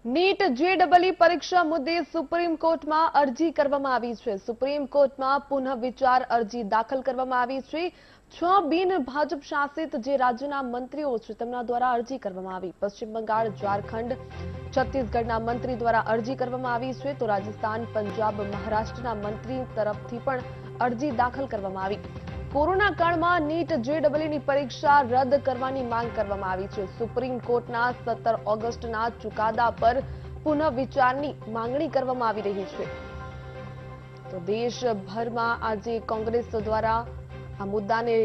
NEET જેડબલઈ પરીક્ષા મુદ્દે supreme કોર્ટમાં અરજી કરવામાં આવી છે। સુપ્રીમ કોર્ટમાં પુનઃ વિચાર અરજી દાખલ કરવામાં આવી છે। 6 બિન ભાજપ શાસિત જે રાજ્યના મંત્રીઓ છે તેમના દ્વારા અરજી કરવામાં આવી। પશ્ચિમ બંગાળ, ઝારખંડ, છત્તીસગઢના મંત્રી દ્વારા અરજી કરવામાં આવી છે, તો રાજસ્થાન, પંજાબ, મહારાષ્ટ્રના મંત્રી તરફથી પણ અરજી દાખલ કરવામાં આવી। કોરોના કાળમાં નીટ જેડબલઈની પરીક્ષા રદ કરવાની માંગ કરવામાં આવી છે। સુપ્રીમ કોર્ટના 17 ઓગસ્ટના ચુકાદા પર પુનઃ વિચારની માંગણી કરવામાં આવી રહી છે। તો દેશભરમાં આજે કોંગ્રેસ દ્વારા આ મુદ્દાને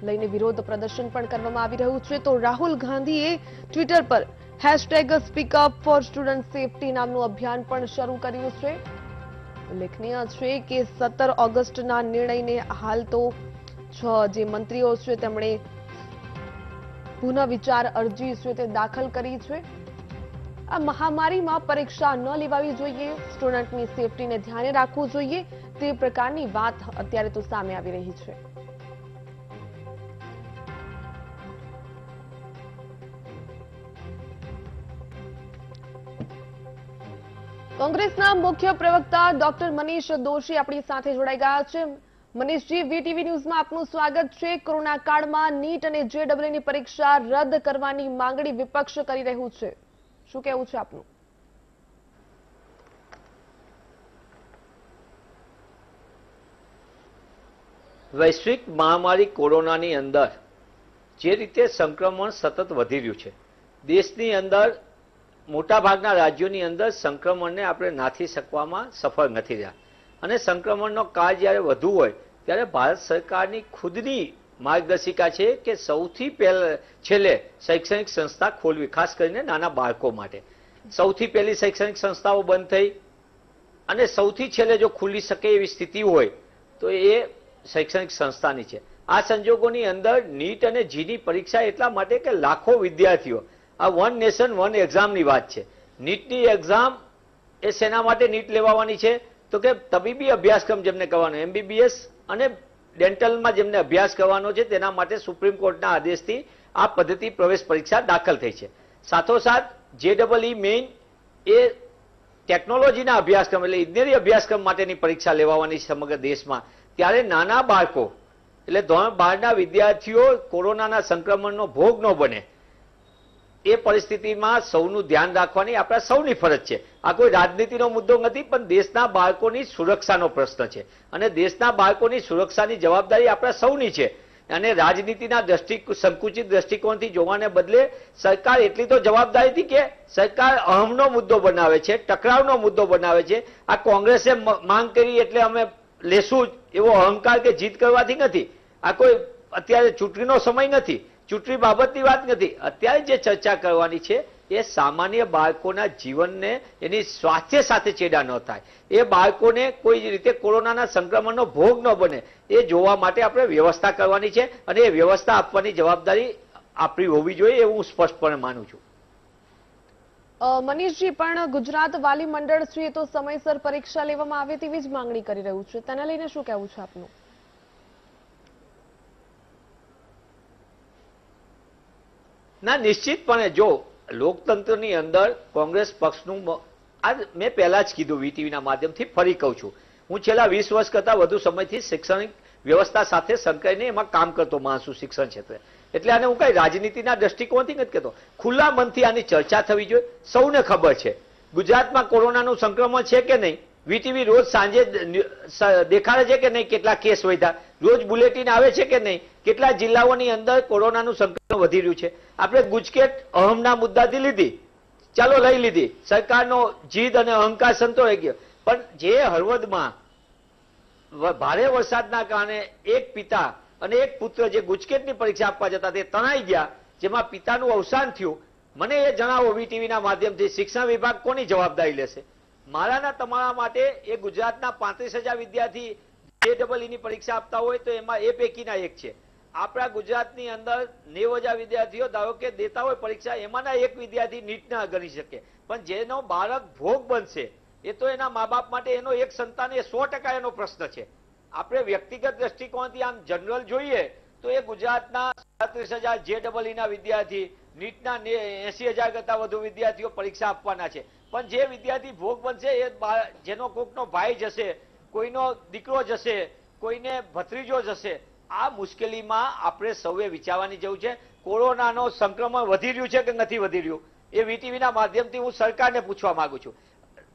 લઈને વિરોધ પ્રદર્શન પણ કરવામાં આવી રહ્યું છે। તો રાહુલ ગાંધીએ ટ્વિટર પર #SpeakUpForStudentSafety નામનું અભિયાન પણ શરૂ કર્યું છે। ઉલ્લેખનીય છે કે 17 ઓગસ્ટના નિર્ણયને હાલ તો 6 જે મંત્રીઓ છે તેમણે પુનઃ વિચાર અરજી છે તે દાખલ કરી છે। આ મહામારીમાં પરીક્ષા ન લેવાવી જોઈએ, સ્ટુડન્ટની સેફટીને ધ્યાને રાખવું જોઈએ, તે પ્રકારની વાત અત્યારે તો સામે આવી રહી છે। કોંગ્રેસના મુખ્ય પ્રવક્તા ડોક્ટર મનીષ દોશી આપણી સાથે જોડાઈ ગયા છે। મનીષજી, વીટીવી ન્યૂઝમાં આપનું સ્વાગત છે। કોરોના કાળમાં નીટ અને જેડબલઈની પરીક્ષા રદ કરવાની માંગણી વિપક્ષ કરી રહ્યું છે, શું કહેવું છે આપનું? વૈશ્વિક મહામારી કોરોનાની અંદર જે રીતે સંક્રમણ સતત વધી રહ્યું છે, દેશની અંદર મોટાભાગના રાજ્યોની અંદર સંક્રમણને આપણે નાથી શકવામાં સફળ નથી રહ્યા અને સંક્રમણનો કાળ જ્યારે વધુ હોય ત્યારે ભારત સરકારની ખુદની માર્ગદર્શિકા છે કે સૌથી છેલ્લે શૈક્ષણિક સંસ્થા ખોલવી, ખાસ કરીને નાના બાળકો માટે। સૌથી પહેલી શૈક્ષણિક સંસ્થાઓ બંધ થઈ અને સૌથી છેલ્લે જો ખુલી શકે એવી સ્થિતિ હોય તો એ શૈક્ષણિક સંસ્થાની છે। આ સંજોગોની અંદર નીટ અને જીની પરીક્ષા એટલા માટે કે લાખો વિદ્યાર્થીઓ, આ વન નેશન વન એક્ઝામની વાત છે। નીટની એક્ઝામ એ શેના માટે નીટ લેવાની છે તો કે તબીબી અભ્યાસક્રમ જેમને કરવાનો, MBBS અને ડેન્ટલમાં જેમને અભ્યાસ કરવાનો છે તેના માટે સુપ્રીમ કોર્ટના આદેશથી આ પદ્ધતિ પ્રવેશ પરીક્ષા દાખલ થઈ છે। સાથોસાથ જેડબલઈ મેઇન એ ટેકનોલોજીના અભ્યાસક્રમ એટલે ઇજનેરી અભ્યાસક્રમ માટેની પરીક્ષા લેવાની સમગ્ર દેશમાં, ત્યારે નાના બાળકો એટલે ધોરણ 12ના વિદ્યાર્થીઓ કોરોનાના સંક્રમણનો ભોગ ન બને એ પરિસ્થિતિમાં સૌનું ધ્યાન રાખવાની આપણા સૌની ફરજ છે। આ કોઈ રાજનીતિનો મુદ્દો નથી, પણ દેશના બાળકોની સુરક્ષાનો પ્રશ્ન છે અને દેશના બાળકોની સુરક્ષાની જવાબદારી આપણા સૌની છે અને રાજનીતિના સંકુચિત દ્રષ્ટિકોણથી જોવાને બદલે સરકાર એટલી તો જવાબદારીથી કે સરકાર અહમનો મુદ્દો બનાવે છે, ટકરાવનો મુદ્દો બનાવે છે। આ કોંગ્રેસે માંગ કરી એટલે અમે લેશું એવો અહંકાર કે જીત કરવાથી નથી। આ કોઈ અત્યારે ચૂંટણીનો સમય નથી, ચૂંટણી બાબતની વાત નથી। અત્યારે જે ચર્ચા કરવાની છે એ સામાન્ય બાળકોના જીવનને એની સ્વાસ્થ્ય સાથે ચેડા ન થાય, એ બાળકોને કોઈ રીતે કોરોનાના સંક્રમણનો ભોગ ન બને એ જોવા માટે આપણે વ્યવસ્થા કરવાની છે અને એ વ્યવસ્થા આપવાની જવાબદારી આપણી હોવી જોઈએ એવું હું સ્પષ્ટપણે માનું છું। મનીષજી, પણ ગુજરાત વાલી મંડળ છે તો સમયસર પરીક્ષા લેવામાં આવે તેવી જ માંગણી કરી રહ્યું છે, તેને લઈને શું કહેવું છે આપનું? ના, નિશ્ચિતપણે જો લોકતંત્રની અંદર કોંગ્રેસ પક્ષનું મેં પહેલા જ કીધું વીટીવીના માધ્યમથી ફરી કહું છું, હું છેલ્લા 20 વર્ષ કરતા વધુ સમયથી શૈક્ષણિક વ્યવસ્થા સાથે સંકળાઈને એમાં કામ કરતો માણસ છું શિક્ષણ ક્ષેત્રે, એટલે આને હું કઈ રાજનીતિના દ્રષ્ટિકોણથી નથી કહેતો। ખુલ્લા મનથી આની ચર્ચા થવી જોઈએ। સૌને ખબર છે ગુજરાતમાં કોરોનાનું સંક્રમણ છે કે નહીં, વીટીવી રોજ સાંજે દેખાડે છે કે નહીં કેટલા કેસ વધ્યા, રોજ બુલેટિન આવે છે કે નહીં કેટલા જિલ્લાઓની અંદર કોરોનાનું સંક્રમણ વધી રહ્યું છે। આપણે ગુજકેટ અહમના મુદ્દાથી લીધી, ચાલો લઈ લીધી, સરકારનો જીદ અને અહંકાર સંતોષાઈ ગયો, પણ જે હળવદમાં ભારે વરસાદના કારણે એક પિતા અને એક પુત્ર જે ગુજકેટની પરીક્ષા આપવા જતા તે તણાઈ ગયા, જેમાં પિતાનું અવસાન થયું, મને એ જણાવો વીટીવીના માધ્યમથી શિક્ષણ વિભાગ કોની જવાબદારી લેશે? મારાના તમારા માટે એ ગુજરાતના 35,000 વિદ્યાર્થી જેડબલઈની પરીક્ષા આપતા હોય તો એમાં એ પૈકીના એક છે। આપણા ગુજરાતની અંદર 90,000 વિદ્યાર્થીઓ ધારો કે દેતા હોય પરીક્ષા, એમાંના એક વિદ્યાર્થી નીટ ના ગણી શકે, પણ જેનો બાળક ભોગ બનશે એ તો એના મા બાપ માટે એનો એક સંતાન એ 100% એનો પ્રશ્ન છે। આપણે વ્યક્તિગત દ્રષ્ટિકોણથી આમ જનરલ જોઈએ તો એ ગુજરાતના 37,000 જેડબલઈના વિદ્યાર્થી નીટના 80,000 કરતા વધુ વિદ્યાર્થીઓ પરીક્ષા આપવાના છે, પણ જે વિદ્યાર્થી ભોગ બનશે એ જેનો કોકનો ભાઈ જશે, કોઈનો દીકરો જશે, કોઈને ભત્રીજો જશે, આ મુશ્કેલીમાં આપણે સૌએ વિચારવાની જરૂર છે. કોરોનાનો સંક્રમણ વધી રહ્યું છે કે નથી વધી રહ્યું એ વીટીવીના માધ્યમથી હું સરકારને પૂછવા માંગુ છું.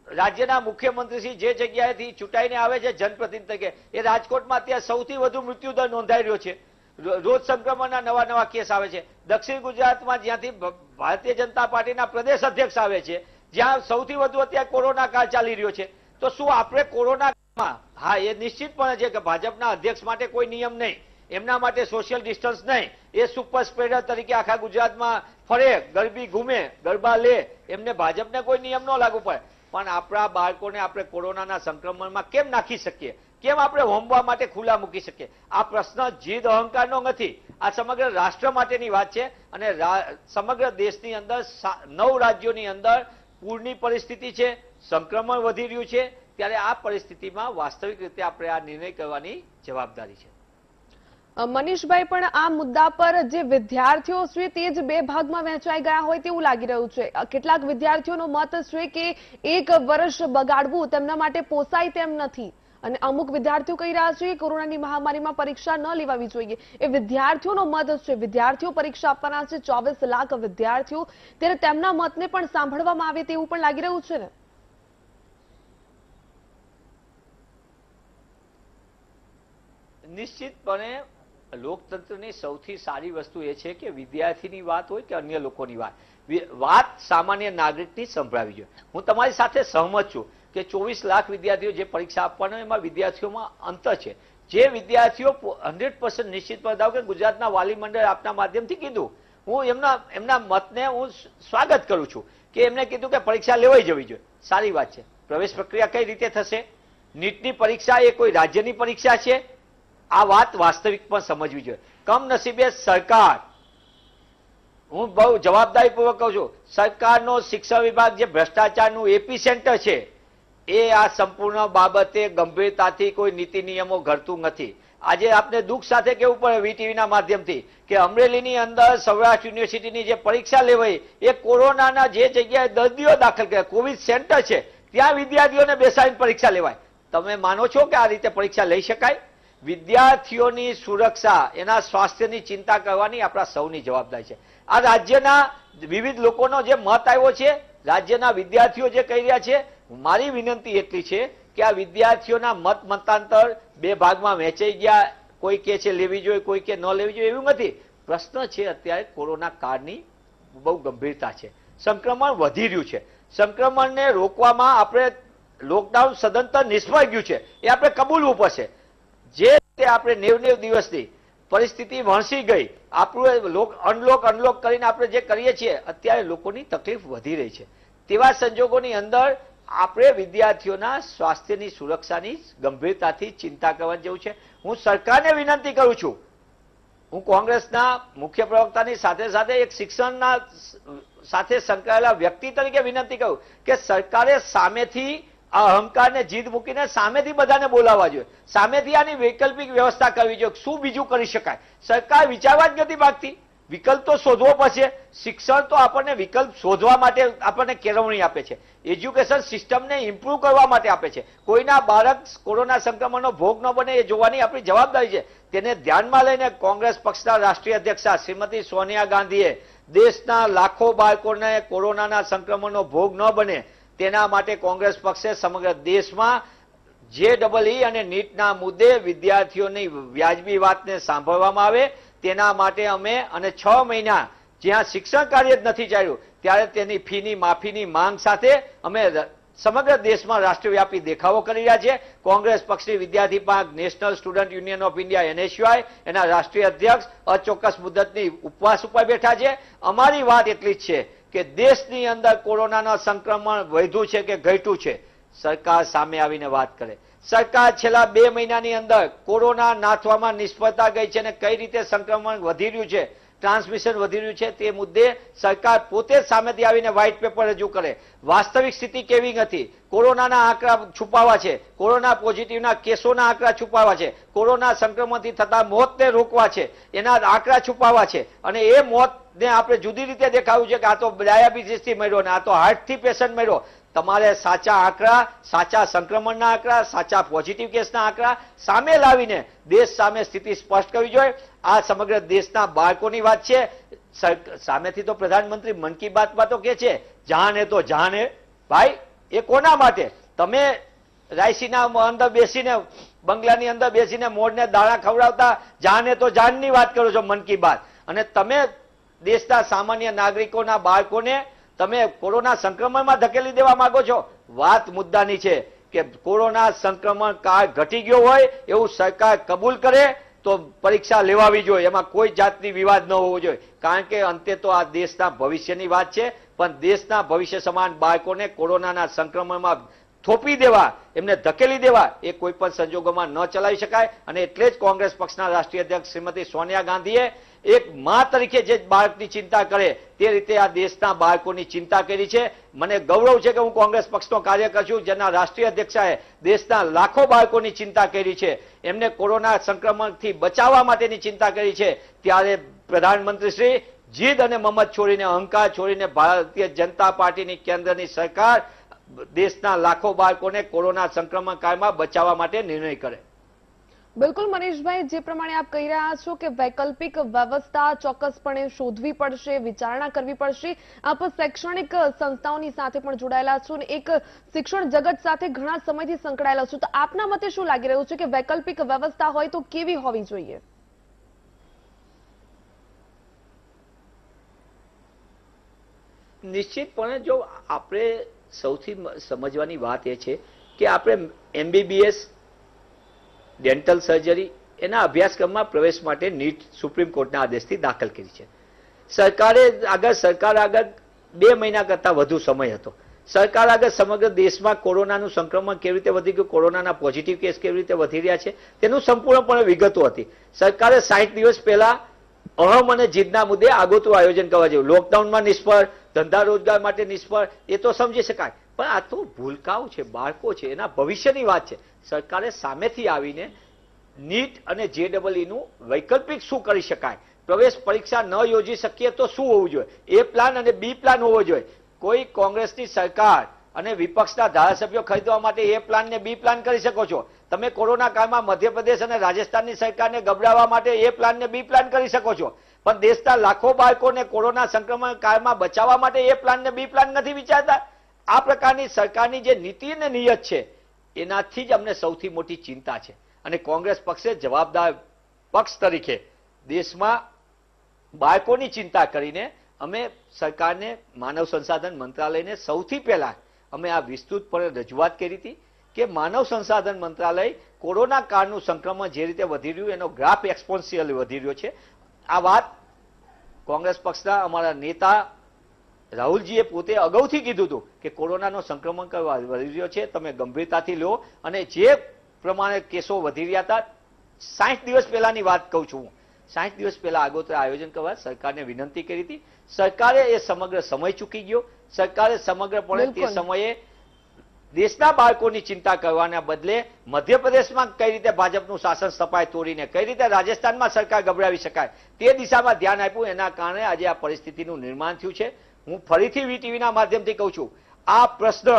રાજ્યના મુખ્યમંત્રીશ્રી જે જગ્યાએથી ચૂંટાઈને આવે છે જનપ્રતિનિધિ તરીકે, એ રાજકોટમાં અત્યારે સૌથી વધુ મૃત્યુદર નોંધાઈ રહ્યો છે. રોજ સંક્રમણના નવા કેસ આવે છે. દક્ષિણ ગુજરાતમાં જ્યાંથી ભારતીય જનતા પાર્ટીના પ્રદેશ અધ્યક્ષ આવે છે, જ્યાં સૌથી વધુ અત્યારે કોરોના કાળ ચાલી રહ્યો છે. તો શું આપણે કોરોનામાં, હા એ નિશ્ચિતપણે છે કે ભાજપના અધ્યક્ષ માટે કોઈ નિયમ નહીં, એમના માટે સોશિયલ ડિસ્ટન્સ નહીં, એ સુપર સ્પ્રેડર તરીકે આખા ગુજરાતમાં ફરે, ગરબી ઘૂમે, ગરબા લે, એમને ભાજપને કોઈ નિયમ ન લાગુ પડે, પણ આપણા બાળકોને આપણે કોરોનાના સંક્રમણમાં કેમ નાખી શકીએ, કેમ આપણે હોમવા માટે ખુલ્લા મૂકી શકીએ? આ પ્રશ્ન જીદ અહંકારનો નથી, આ સમગ્ર રાષ્ટ્ર માટેની વાત છે. અને સમગ્ર દેશની અંદર 9 રાજ્યોની અંદર પૂરની પરિસ્થિતિ છે, સંક્રમણ વધી રહ્યું છે, ત્યારે આ પરિસ્થિતિમાં વાસ્તવિક રીતે આપણે આ નિર્ણય કરવાની જવાબદારી છે. મનીષભાઈ, પણ આ મુદ્દા પર જે વિદ્યાર્થીઓ છે તે જ બે ભાગમાં વહેંચાઈ ગયા હોય તેવું લાગી રહ્યું છે. કેટલાક વિદ્યાર્થીઓનો મત છે કે 1 વર્ષ બગાડવું તેમના માટે પોસાય તેમ નથી, અને અમુક વિદ્યાર્થીઓ કહી રહ્યા છે કે કોરોનાની મહામારીમાં પરીક્ષા ન લેવાવી જોઈએ. એ વિદ્યાર્થીઓનો મત છે. વિદ્યાર્થીઓ પરીક્ષા આપવાના છે, 24 લાખ વિદ્યાર્થીઓ, ત્યારે તેમના મતને પણ સાંભળવામાં આવે તેવું પણ લાગી રહ્યું છે ને? નિશ્ચિતપણે લોકતંત્રની સૌથી સારી વસ્તુ એ છે કે વિદ્યાર્થીની વાત હોય કે અન્ય લોકોની વાત સામાન્ય નાગરિકની સંભળાવી જોઈએ. હું તમારી સાથે સહમત છું કે 24 લાખ વિદ્યાર્થીઓ જે પરીક્ષા આપવાના એમાં વિદ્યાર્થીઓમાં અંતર છે. જે વિદ્યાર્થીઓ 100% નિશ્ચિતપણે દાવ કે ગુજરાતના વાલી મંડળ આપના માધ્યમથી કીધું, હું એમના મતને હું સ્વાગત કરું છું કે એમને કીધું કે પરીક્ષા લેવાઈ જવી જોઈએ. સારી વાત છે. પ્રવેશ પ્રક્રિયા કઈ રીતે થશે? નીટની પરીક્ષા એ કોઈ રાજ્યની પરીક્ષા છે? આ વાત વાસ્તવિક પણ સમજવી જોઈએ. કમનસીબે સરકાર, હું બહુ જવાબદારીપૂર્વક કહું છું, સરકારનો શિક્ષણ વિભાગ જે ભ્રષ્ટાચારનું એપી સેન્ટર છે, એ આ સંપૂર્ણ બાબતે ગંભીરતાથી કોઈ નીતિ નિયમો ઘડતું નથી. આજે આપને દુઃખ સાથે કહેવું પડે વીટીવીના માધ્યમથી કે અમરેલીની અંદર સૌરાષ્ટ્ર યુનિવર્સિટીની જે પરીક્ષા લેવાઈ એ કોરોનાના જે જગ્યાએ દર્દીઓ દાખલ કર્યા, કોવિડ સેન્ટર છે, ત્યાં વિદ્યાર્થીઓને બેસાડીને પરીક્ષા લેવાય. તમે માનો છો કે આ રીતે પરીક્ષા લઈ શકાય? વિદ્યાર્થીઓની સુરક્ષા, એના સ્વાસ્થ્યની ચિંતા કરવાની આપણા સૌની જવાબદારી છે. આ રાજ્યના વિવિધ લોકોનો જે મત આવ્યો છે, રાજ્યના વિદ્યાર્થીઓ જે કહી રહ્યા છે, મારી વિનંતી એટલી છે કે આ વિદ્યાર્થીઓના મતાંતર બે ભાગમાં વહેંચાઈ ગયા. કોઈ કે છે લેવી જોઈએ, કોઈ કે ન લેવી જોઈએ, એવું નથી. પ્રશ્ન છે અત્યારે કોરોના કાળની બહુ ગંભીરતા છે, સંક્રમણ વધી રહ્યું છે. સંક્રમણને રોકવામાં આપણે લોકડાઉન સદંતર નિષ્ફળ ગયું છે, એ આપણે કબૂલવું પડશે. જે રીતે આપણે 90 દિવસની પરિસ્થિતિ વણસી ગઈ, આપણું અનલોક કરીને આપણે જે કરીએ છીએ, અત્યારે લોકોની તકલીફ વધી રહી છે. તેવા સંજોગોની અંદર આપણે વિદ્યાર્થીઓના સ્વાસ્થ્યની સુરક્ષાની ગંભીરતાથી ચિંતા કરવાની જરૂર છે. હું સરકારને વિનંતી કરું છું, હું કોંગ્રેસના મુખ્ય પ્રવક્તાની સાથે સાથે એક શિક્ષણના સાથે સંકળાયેલા વ્યક્તિ તરીકે વિનંતી કરું કે સરકારે સામેથી આ અહંકારને જીદ મૂકીને સામેથી બધાને બોલાવવા જોઈએ, સામેથી આની વૈકલ્પિક વ્યવસ્થા કરવી જોઈએ. શું બીજું કરી શકાય? સરકાર વિચારવા જ નથી માંગતી. વિકલ્પ તો શોધવો પડશે. શિક્ષણ તો આપણને વિકલ્પ શોધવા માટે આપણને કેળવણી આપે છે, એજ્યુકેશન સિસ્ટમને ઇમ્પ્રુવ કરવા માટે આપે છે. કોઈના બાળક કોરોના સંક્રમણનો ભોગ ન બને એ જોવાની આપણી જવાબદારી છે. તેને ધ્યાનમાં લઈને કોંગ્રેસ પક્ષના રાષ્ટ્રીય અધ્યક્ષા શ્રીમતી સોનિયા ગાંધીએ દેશના લાખો બાળકોને કોરોનાના સંક્રમણનો ભોગ ન બને તેના માટે કોંગ્રેસ પક્ષે સમગ્ર દેશમાં JEE અને નીટના મુદ્દે વિદ્યાર્થીઓની વ્યાજબી વાતને સાંભળવામાં આવે તેના માટે અમે અને 6 મહિના જ્યાં શિક્ષણ કાર્ય જ નથી ચાલ્યું ત્યારે તેની ફીની માફીની માંગ સાથે અમે સમગ્ર દેશમાં રાષ્ટ્રવ્યાપી દેખાવો કરી રહ્યા છે. કોંગ્રેસ પક્ષની વિદ્યાર્થી પાંખ national student union of India NSUI એના રાષ્ટ્રીય અધ્યક્ષ અચોક્કસ મુદ્દતની ઉપવાસ ઉપર બેઠા છે. અમારી વાત એટલી જ છે કે દેશની અંદર કોરોનાના સંક્રમણ વધ્યું છે કે ઘટ્યું છે, સરકાર સામે આવીને વાત કરે. સરકાર છેલ્લા 2 મહિનાની અંદર કોરોના નાથવામાં નિષ્ફળતા ગઈ છે અને કઈ રીતે સંક્રમણ વધી રહ્યું છે, ટ્રાન્સમિશન વધી રહ્યું છે, તે મુદ્દે સરકાર પોતે જ સામેથી આવીને વ્હાઇટ પેપર રજૂ કરે. વાસ્તવિક સ્થિતિ કેવી નથી, કોરોનાના આંકડા છુપાવવા છે, કોરોના પોઝિટિવના કેસોના આંકડા છુપાવવા છે, કોરોના સંક્રમણથી થતા મોતને રોકવા છે, એના આંકડા છુપાવવા છે અને એ મોત ને આપણે જુદી રીતે દેખાયું છે કે આ તો ડાયાબિટીસથી મર્યો ને આ તો હાર્ટથી પેશન્ટ મર્યો. તમારે સાચા આંકડા, સાચા સંક્રમણના આંકડા, સાચા પોઝિટિવ કેસના આંકડા સામે લાવીને દેશ સામે સ્થિતિ સ્પષ્ટ કરવી જોઈએ. આ સમગ્ર દેશના બાળકોની વાત છે. સામેથી તો પ્રધાનમંત્રી મન કી બાતમાં તો કે છે જાન હે તો જાન હે. ભાઈ એ કોના માટે? તમે રાયસીના અંદર બેસીને, બંગલાની અંદર બેસીને મોરને દાણા ખવડાવતા જાન હે તો જાનની વાત કરો છો મન કી બાત, અને તમે દેશના સામાન્ય નાગરિકોના બાળકોને તમે કોરોના સંક્રમણમાં ધકેલી દેવા માંગો છો. વાત મુદ્દાની છે કે કોરોના સંક્રમણ કાળ ઘટી ગયો હોય એવું સરકાર કબૂલ કરે તો પરીક્ષા લેવાવી જોઈએ, એમાં કોઈ જાતની વિવાદ ન હોવો જોઈએ. કારણ કે અંતે તો આ દેશના ભવિષ્યની વાત છે, પણ દેશના ભવિષ્ય સમાન બાળકોને કોરોનાના સંક્રમણમાં થોપી દેવા, એમને ધકેલી દેવા એ કોઈ પણ સંજોગોમાં ન ચલાવી શકાય. અને એટલે જ કોંગ્રેસ પક્ષના રાષ્ટ્રીય અધ્યક્ષ શ્રીમતી સોનિયા ગાંધીએ એક મા તરીકે જે બાળકની ચિંતા કરે તે રીતે આ દેશના બાળકોની ચિંતા કરી છે. મને ગૌરવ છે કે હું કોંગ્રેસ પક્ષનો કાર્યકર છું, જેના રાષ્ટ્રીય અધ્યક્ષાએ દેશના લાખો બાળકોની ચિંતા કરી છે, એમને કોરોના સંક્રમણથી બચાવવા માટેની ચિંતા કરી છે. ત્યારે પ્રધાનમંત્રી શ્રી જીદ અને મમત છોડીને, અહંકાર છોડીને ભારતીય જનતા પાર્ટીની કેન્દ્રની સરકાર દેશના લાખો બાળકોને કોરોના સંક્રમણ કાળમાં બચાવવા માટે નિર્ણય કરે. બિલકુલ મનીષભાઈ, જે પ્રમાણે આપ કહી રહ્યા છો કે વૈકલ્પિક વ્યવસ્થા ચોક્કસપણે શોધવી પડશે, વિચારણા કરવી પડશે. આપ શૈક્ષણિક સંસ્થાઓની સાથે પણ જોડાયેલા છો અને એક શિક્ષણ જગત સાથે ઘણા સમયથી સંકળાયેલા છો, તો આપના મતે શું લાગી રહ્યું છે કે વૈકલ્પિક વ્યવસ્થા હોય તો કેવી હોવી જોઈએ? નિશ્ચિતપણે જો આપણે સૌથી સમજવાની વાત એ છે કે આપણે MBBS ડેન્ટલ સર્જરી એના અભ્યાસક્રમમાં પ્રવેશ માટે નીટ સુપ્રીમ કોર્ટના આદેશથી દાખલ કરી છે. સરકાર આગળ 2 મહિના કરતા વધુ સમય હતો. સરકાર આગળ સમગ્ર દેશમાં કોરોનાનું સંક્રમણ કેવી રીતે વધી ગયું, કોરોનાના પોઝિટિવ કેસ કેવી રીતે વધી રહ્યા છે તેનું સંપૂર્ણપણે વિગતો હતી. સરકારે 60 દિવસ પહેલા અહમ અને જીદના મુદ્દે આગોતરું આયોજન કરવા જેવું. લોકડાઉનમાં નિષ્ફળ, ધંધા રોજગાર માટે નિષ્ફળ, એ તો સમજી શકાય, પણ આ તો ભૂલકાઓ છે, બાળકો છે, એના ભવિષ્યની વાત છે. સરકારે સામેથી આવીને નીટ અને JEE નું વૈકલ્પિક શું કરી શકાય, પ્રવેશ પરીક્ષા ન યોજી શકીએ તો શું હોવું જોઈએ, એ પ્લાન અને બી પ્લાન હોવો જોઈએ. કોઈ કોંગ્રેસની સરકાર અને વિપક્ષના ધારાસભ્યો ખરીદવા માટે એ પ્લાન ને બી પ્લાન કરી શકો છો. તમે કોરોના કાળમાં મધ્યપ્રદેશ અને રાજસ્થાનની સરકારને ગબડાવવા માટે એ પ્લાન ને બી પ્લાન કરી શકો છો, પણ દેશના લાખો બાળકોને કોરોના સંક્રમણ કાળમાં બચાવવા માટે એ પ્લાન ને બી પ્લાન નથી વિચારતા. આ પ્રકારની સરકારની જે નીતિ અને નિયત છે એનાથી જ અમને સૌથી મોટી ચિંતા છે. અને કોંગ્રેસ પક્ષે જવાબદાર પક્ષ તરીકે દેશમાં બાળકોની ચિંતા કરીને અમે સરકારને, માનવ સંસાધન મંત્રાલયને સૌથી પહેલા અમે આ વિસ્તૃતપણે રજૂઆત કરી હતી કે માનવ સંસાધન મંત્રાલય કોરોના કાળનું સંક્રમણ જે રીતે વધી રહ્યું એનો ગ્રાફ એક્સપોન્શિયલી વધી રહ્યો છે. આ વાત કોંગ્રેસ પક્ષના અમારા નેતા રાહુલજીએ પોતે અગાઉથી કીધું હતું કે કોરોનાનો સંક્રમણ વધી રહ્યો છે, તમે ગંભીરતાથી લો. અને જે પ્રમાણે કેસો વધી રહ્યા હતા, 60 દિવસ પહેલાની વાત કહું છું, 60 દિવસ પહેલા આગોતરા આયોજન કરવા સરકારને વિનંતી કરી હતી. સરકારે એ સમગ્ર સમય ચૂકી ગયો. સરકારે સમગ્રપણે તે સમયે દેશના બાળકોની ચિંતા કરવાના બદલે મધ્યપ્રદેશમાં કઈ રીતે ભાજપનું શાસન સ્થપાય તોડીને કઈ રીતે રાજસ્થાનમાં સરકાર ગભરાવી શકાય તે દિશામાં ધ્યાન આપ્યું. એના કારણે આજે આ પરિસ્થિતિનું નિર્માણ થયું છે. હું ફરીથી VTVના માધ્યમથી કહું છું, આ પ્રશ્ન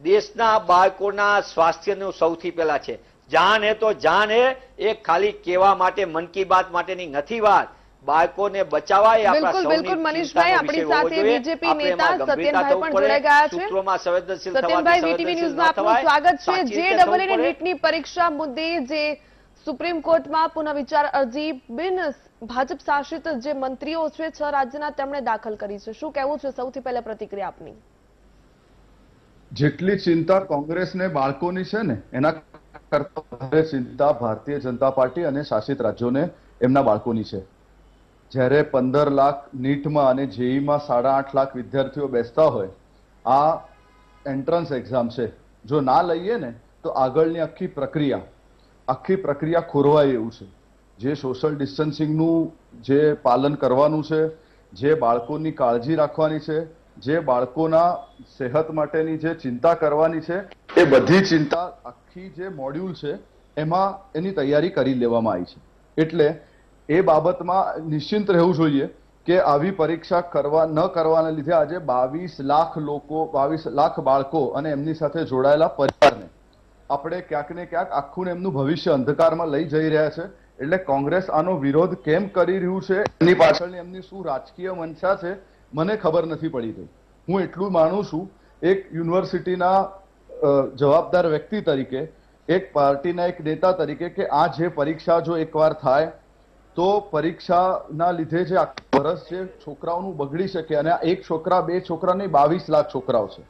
દેશના બાળકોના સ્વાસ્થ્યનું સૌથી પહેલા છે. જાન હે તો જાન હે, એ ખાલી કહેવા માટે મન કી બાત માટેની નથી વાત. બાળકોને બચાવવા એ આપણા સૌની બિલકુલ મનીષભાઈ, આપણી સાથે બીજેપી નેતા સત્યનભાઈ પણ જોડાઈ ગયા છે. સૂત્રોમાં સંવેદનશીલ થવા, સત્યનભાઈ, VTV ન્યૂઝમાં આપનું સ્વાગત છે. JEE ની નીટની પરીક્ષા મુદ્દે જે સુપ્રીમ કોર્ટમાં પુનઃવિચાર અરજી બિન ભાજપ શાસિત જે મંત્રીઓ છે 6 રાજ્યના તેમણે દાખલ કરી છે, શું કહેવું છે? સૌથી પહેલા પ્રતિક્રિયા આપની. જેટલી ચિંતા કોંગ્રેસને બાળકોની છે ને એના કરતા વધારે ચિંતા ભારતીય જનતા પાર્ટી અને શાસિત રાજ્યોને એમના બાળકોની છે. જ્યારે 15 લાખ નીટમાં અને JEEમાં 8.5 લાખ વિદ્યાર્થીઓ બેસતા હોય, આ એન્ટ્રન્સ એક્ઝામ છે, જો ના લઈએ ને તો આગળની આખી પ્રક્રિયા ખોરવાય એવું છે. જે સોશિયલ ડિસ્ટન્સિંગનું જે પાલન કરવાનું છે, જે બાળકોની કાળજી રાખવાની છે, જે બાળકોના સેહત માટેની જે ચિંતા કરવાની છે, એ બધી ચિંતા આખી જે મોડ્યુલ છે એમાં એની તૈયારી કરી લેવામાં આવી છે. એટલે એ બાબતમાં નિશ્ચિંત રહેવું જોઈએ કે આવી પરીક્ષા ન કરવાના લીધે આજે 22 લાખ લોકો, 22 લાખ બાળકો અને એમની સાથે જોડાયેલા પરિવારને આપણે ક્યાંક ને ક્યાંક આખું એમનું ભવિષ્ય અંધકારમાં લઈ જઈ રહ્યા છે. એટલે કોંગ્રેસ આનો વિરોધ કેમ કરી રહ્યું છે, એની પાછળની એમની શું રાજકીય મંશા છે, મને ખબર નથી પડી રહી. હું એટલું માનું છું, એક યુનિવર્સિટીના જવાબદાર વ્યક્તિ તરીકે, એક પાર્ટીના એક નેતા તરીકે, કે આ જે પરીક્ષા જો એકવાર થાય તો પરીક્ષાના લીધે જે આખું વર્ષ જે છોકરાઓનું બગડી શકે, અને આ એક છોકરા, બે છોકરા નહીં, 22 લાખ છોકરાઓ છે.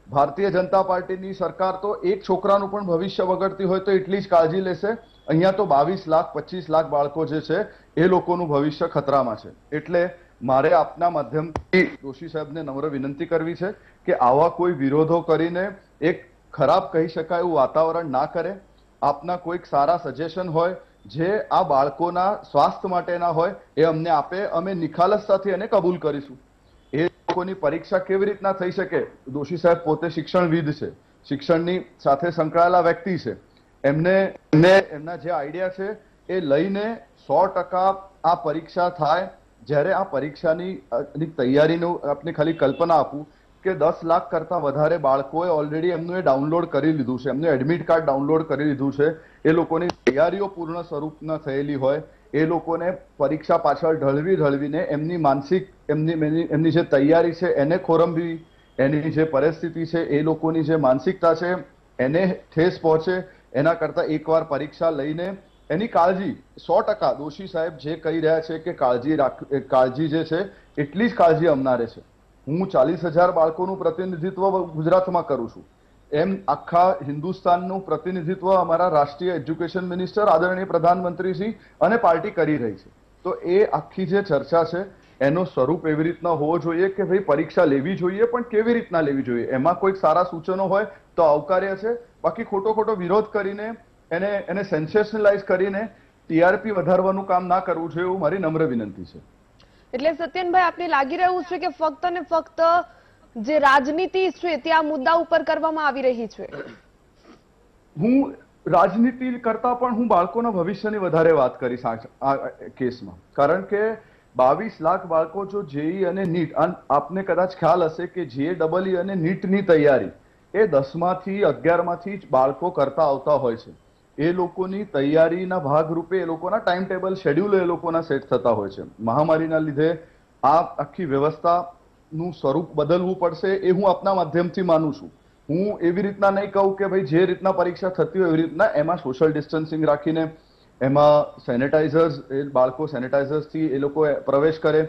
ભારતીય જનતા પાર્ટીની સરકાર તો એક છોકરાનું પણ ભવિષ્ય બગડતી હોય તો એટલી જ કાળજી લેશે. અહીંયા તો 22 લાખ, 25 લાખ બાળકો જે છે એ લોકોનું ભવિષ્ય ખતરામાં છે. એટલે મારે આપના માધ્યમથી જોશી સાહેબને નમ્ર વિનંતી કરવી છે કે આવા કોઈ વિરોધો કરીને એક ખરાબ કહી શકાય એવું વાતાવરણ ના કરે. આપના કોઈક સારા સજેશન હોય જે આ બાળકોના સ્વાસ્થ્ય માટેના હોય એ અમને આપે, અમે નિખાલસતાથી એને કબૂલ કરીશું. એ લોકોની પરીક્ષા કેવી રીતના થઈ શકે? દોશી સાહેબ પોતે શિક્ષણવિદ છે, શિક્ષણની સાથે સંકળાયેલા વ્યક્તિ છે. એમના જે આઈડિયા છે એ લઈને 100% આ પરીક્ષા થાય. જ્યારે આ પરીક્ષાની તૈયારીનું આપને ખાલી કલ્પના આપું કે 10 લાખ કરતા વધારે બાળકોએ ઓલરેડી એમનું એ ડાઉનલોડ કરી લીધું છે, એમનું એડમિટ કાર્ડ ડાઉનલોડ કરી લીધું છે. એ લોકોની તૈયારીઓ પૂર્ણ સ્વરૂપના થયેલી હોય, એ લોકોને પરીક્ષા પાછળ ઢળવીને એમની માનસિક, એમની જે તૈયારી છે એને ખોરંભવી, એની જે પરિસ્થિતિ છે, એ લોકોની જે માનસિકતા છે એને ઠેસ પહોંચે, એના કરતા એકવાર પરીક્ષા લઈને એની કાળજી 100% દોશી સાહેબ જે કહી રહ્યા છે કે કાળજી જે છે એટલી જ કાળજી અમનારે છે. હું 40,000 બાળકોનું પ્રતિનિધિત્વ ગુજરાતમાં કરું છું, એમ આખા હિન્દુસ્તાનનું પ્રતિનિધિત્વ અમારા રાષ્ટ્રીય એજ્યુકેશન મિનિસ્ટર આદરણીય પ્રધાનમંત્રીશ્રી અને પાર્ટી કરી રહી છે. તો એ આખી જે ચર્ચા છે એનો સ્વરૂપ એવી રીતના હોવો જોઈએ કે ભાઈ પરીક્ષા લેવી જોઈએ, પણ કેવી રીતના લેવી જોઈએ, એમાં કોઈક સારા સૂચનો હોય તો આવકાર્ય છે. બાકી ખોટો વિરોધ કરીને એને સેન્સેશનલાઇઝ કરીને ટીઆરપી વધારવાનું કામ ના કરવું જોઈએ, એવું મારી નમ્ર વિનંતી છે. એટલે સત્યનભાઈ, આપને લાગી રહ્યું છે કે ફક્ત ને ફક્ત જે રાજનીતિ છે તે આ મુદ્દા ઉપર કરવામાં આવી રહી છે? હું રાજનીતિ કરતા પણ હું બાળકોના ભવિષ્યની વધારે વાત કરીશ આ કેસમાં. કારણ કે 22 લાખ બાળકો જો જેઈ અને નીટ, આપને કદાચ ખ્યાલ હશે કે JEE અને નીટની તૈયારી એ 10માંથી 11માંથી જ બાળકો કરતા આવતા હોય છે. એ લોકોની તૈયારીના ભાગરૂપે એ લોકોના ટાઈમ ટેબલ, શેડ્યુલ એ લોકોના સેટ થતા હોય છે. મહામારીના લીધે આ આખી વ્યવસ્થાનું સ્વરૂપ બદલવું પડશે, એ હું આપના માધ્યમથી માનું છું. હું એવી રીતના નહીં કહું કે ભાઈ જે રીતના પરીક્ષા થતી હોય એવી રીતના, એમાં સોશિયલ ડિસ્ટન્સિંગ રાખીને, એમાં સેનેટાઇઝર્સ, એ બાળકો સેનેટાઇઝર્સથી એ લોકો પ્રવેશ કરે,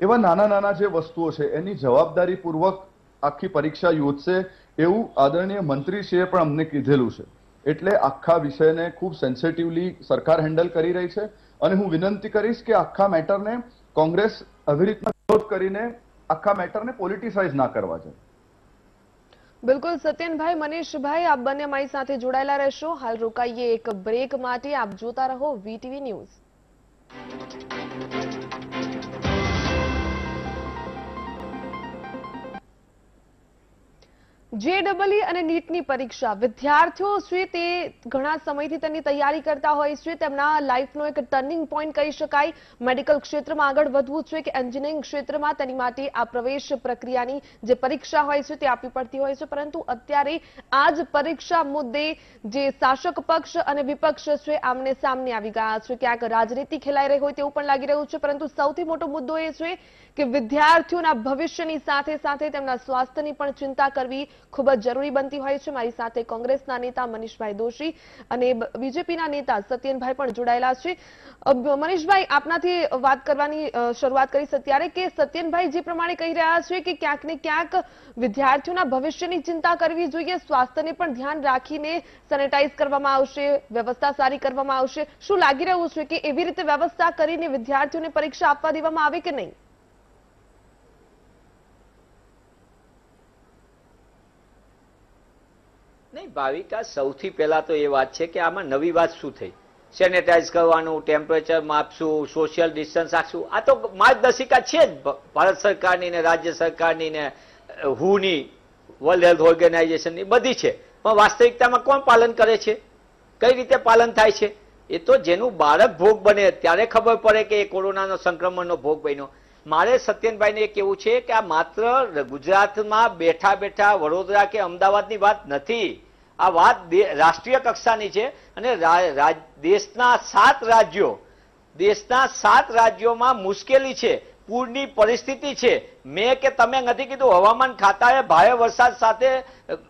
એવા નાના જે વસ્તુઓ છે એની જવાબદારીપૂર્વક આખી પરીક્ષા યોજશે એવું આદરણીય મંત્રીશ્રીએ પણ અમને કીધેલું છે. એટલે આખા વિષયને ખૂબ સેન્સિટિવલી સરકાર હેન્ડલ કરી રહી છે. અને હું વિનંતી કરીશ કે આખા મેટરને કોંગ્રેસ આવી રીતના વિરોધ કરીને આખા મેટરને પોલિટિસાઇઝ ના કરવા જોઈએ. બિલકુલ સત્યનભાઈ, મનીષભાઈ, આપ બંને મારી સાથે જોડાયેલા રહેશો. હાલ રોકાઈએ એક બ્રેક માટે. આપ જોતા રહો VTV ન્યૂઝ. JEE અને નીટની પરીક્ષા વિદ્યાર્થીઓ છે તે ઘણા સમયથી તેની તૈયારી કરતા હોય છે. તેમના લાઈફનો એક ટર્નિંગ પોઈન્ટ કહી શકાય. મેડિકલ ક્ષેત્રમાં આગળ વધવું છે કે એન્જિનિયરિંગ ક્ષેત્રમાં, તેની માટે આ પ્રવેશ પ્રક્રિયાની જે પરીક્ષા હોય છે તે આપવી પડતી હોય છે. પરંતુ અત્યારે આ જ પરીક્ષા મુદ્દે જે શાસક પક્ષ અને વિપક્ષ છે આમને સામને આવી ગયા છે. ક્યાંક રાજનીતિ ખેલાઈ રહી હોય તેવું પણ લાગી રહ્યું છે. પરંતુ સૌથી મોટો મુદ્દો એ છે કે વિદ્યાર્થીઓના ભવિષ્યની સાથે સાથે તેમના સ્વાસ્થ્યની પણ ચિંતા કરવી ખૂબ જ જરૂરી બનતી હોય છે. મારી સાથે કોંગ્રેસના નેતા મનીષભાઈ દોશી અને બીજેપીના નેતા સત્યનભાઈ પણ જોડાયેલા છે. મનીષભાઈ, આપનાથી વાત કરવાની શરૂઆત કરીશ અત્યારે કે સત્યનભાઈ જે પ્રમાણે કહી રહ્યા છે કે ક્યાંક ને ક્યાંક વિદ્યાર્થીઓના ભવિષ્યની ચિંતા કરવી જોઈએ, સ્વાસ્થ્યને પણ ધ્યાન રાખીને સેનેટાઇઝ કરવામાં આવશે, વ્યવસ્થા સારી કરવામાં આવશે. શું લાગી રહ્યું છે કે એવી રીતે વ્યવસ્થા કરીને વિદ્યાર્થીઓને પરીક્ષા આપવા દેવામાં આવે કે નહીં? નહીં ભાવિકા, સૌથી પહેલા તો એ વાત છે કે આમાં નવી વાત શું થઈ? સેનેટાઇઝ કરવાનું, ટેમ્પરેચર માપશું, સોશિયલ ડિસ્ટન્સ રાખશું, આ તો માર્ગદર્શિકા છે જ ભારત સરકારની ને રાજ્ય સરકારની ને હુની, વર્લ્ડ હેલ્થ ઓર્ગેનાઇઝેશનની બધી છે. પણ વાસ્તવિકતામાં કોણ પાલન કરે છે? કઈ રીતે પાલન થાય છે? એ તો જેનું બાળક ભોગ બને ત્યારે ખબર પડે કે એ કોરોનાનો સંક્રમણનો ભોગ બન્યો. મારે સત્યનભાઈને એ કહેવું છે કે આ માત્ર ગુજરાતમાં બેઠા બેઠા વડોદરા કે અમદાવાદની વાત નથી, આ વાત રાષ્ટ્રીય કક્ષાની છે અને દેશના 7 રાજ્યોમાં મુશ્કેલી છે, પૂરની પરિસ્થિતિ છે. મેં કે તમે નથી કીધું, હવામાન ખાતાએ ભારે વરસાદ સાથે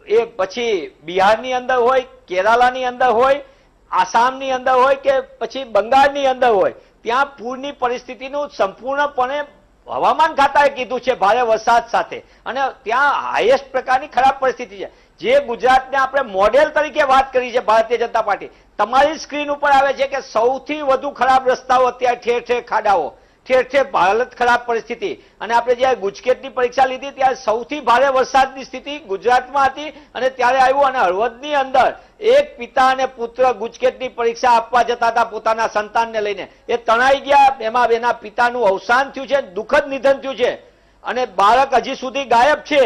એ પછી બિહારની અંદર હોય, કેરાલાની અંદર હોય, આસામની અંદર હોય કે પછી બંગાળની અંદર હોય, ત્યાં પૂરની પરિસ્થિતિનું સંપૂર્ણપણે હવામાન ખાતાએ કીધું છે ભારે વરસાદ સાથે, અને ત્યાં હાઈએસ્ટ પ્રકારની ખરાબ પરિસ્થિતિ છે. જે ગુજરાતને આપણે મોડેલ તરીકે વાત કરી છે ભારતીય જનતા પાર્ટી, તમારી સ્ક્રીન ઉપર આવે છે કે સૌથી વધુ ખરાબ રસ્તાઓ અત્યારે ઠેર ઠેર ખાડાઓ, ઠેર ઠેર હાલત ખરાબ પરિસ્થિતિ. અને આપણે જ્યારે ગુજકેટની પરીક્ષા લીધી ત્યારે સૌથી ભારે વરસાદની સ્થિતિ ગુજરાતમાં હતી, અને ત્યારે આવ્યું અને હળવદની અંદર એક પિતા અને પુત્ર ગુજકેટની પરીક્ષા આપવા જતા હતા પોતાના સંતાનને લઈને, એ તણાઈ ગયા, એમાં એના પિતાનું અવસાન થયું છે, દુઃખદ નિધન થયું છે, અને બાળક હજી સુધી ગાયબ છે.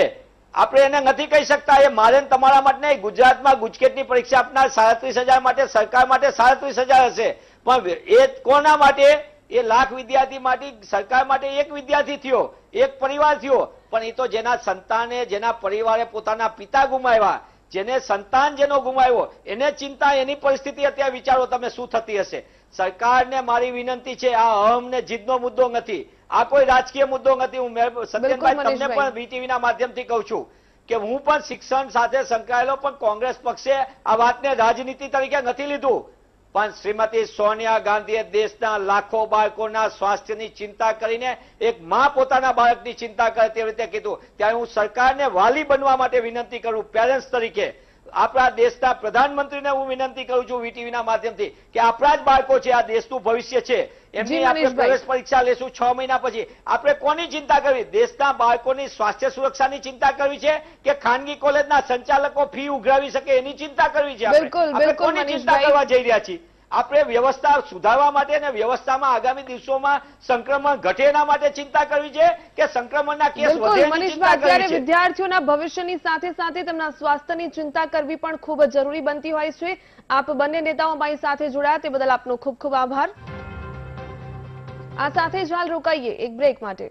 આપણે એને નથી કહી શકતા એ મારે તમારા માટે નહીં, ગુજરાતમાં ગુજકેટની પરીક્ષા આપનાર 37,000 માટે, સરકાર માટે 37,000 હશે, પણ એ કોના માટે? એ લાખ વિદ્યાર્થી માટે, સરકાર માટે એક વિદ્યાર્થી થયો, એક પરિવાર થયો, પણ એ તો જેના સંતાને, જેના પરિવારે પોતાના પિતા ગુમાવ્યા, જેને સંતાન જેનો ગુમાવ્યો, એને ચિંતા, એની પરિસ્થિતિ અત્યારે વિચારો તમે શું થતી હશે. સરકારને મારી વિનંતી છે, આ અહમ ને જીદનો મુદ્દો નથી, આ કોઈ રાજકીય મુદ્દો નથી. હું સત્યનભાઈ તમને પણ વીટીવીના માધ્યમથી કહું છું કે હું પણ શિક્ષણ સાથે સંકળાયેલો, પણ કોંગ્રેસ પક્ષે આ વાતને રાજનીતિ તરીકે નથી લીધું. પણ શ્રીમતી સોનિયા ગાંધીએ દેશના લાખો બાળકોના સ્વાસ્થ્યની ચિંતા કરીને એક માં પોતાના બાળકની ચિંતા કરે તેવી રીતે કીધું. ત્યારે હું સરકારને વાલી બનવા માટે વિનંતી કરું, પેરેન્ટ્સ તરીકે આપણા દેશના પ્રધાનમંત્રીને હું વિનંતી કરું છું વીટીવીના માધ્યમથી કે આપણા જ બાળકો છે, આ દેશનું ભવિષ્ય છે, એમની આપણે પ્રવેશ પરીક્ષા લેશું 6 મહિના પછી. આપણે કોની ચિંતા કરવી? દેશના બાળકોની સ્વાસ્થ્ય સુરક્ષાની ચિંતા કરવી છે કે ખાનગી કોલેજના સંચાલકો ફી ઉઘરાવી શકે એની ચિંતા કરવી છે? આપણે કોની ચિંતા કરવા જઈ રહ્યા છીએ? આપણે વ્યવસ્થા સુધારવા માટે અને વ્યવસ્થામાં આગામી દિવસોમાં સંક્રમણ ઘટે એના માટે ચિંતા કરવી છે કે સંક્રમણના કેસ વધે એની ચિંતા કરવી છે? વિદ્યાર્થીઓના ભવિષ્યની સાથે સાથે તેમના સ્વાસ્થ્યની ચિંતા કરવી પણ ખૂબ જરૂરી બનતી હોય છે. આપ બંને નેતાઓ અમારી સાથે જોડાયા તે બદલ આપનો ખૂબ ખૂબ આભાર. આ સાથે જ હાલ રોકાઈએ એક બ્રેક માટે.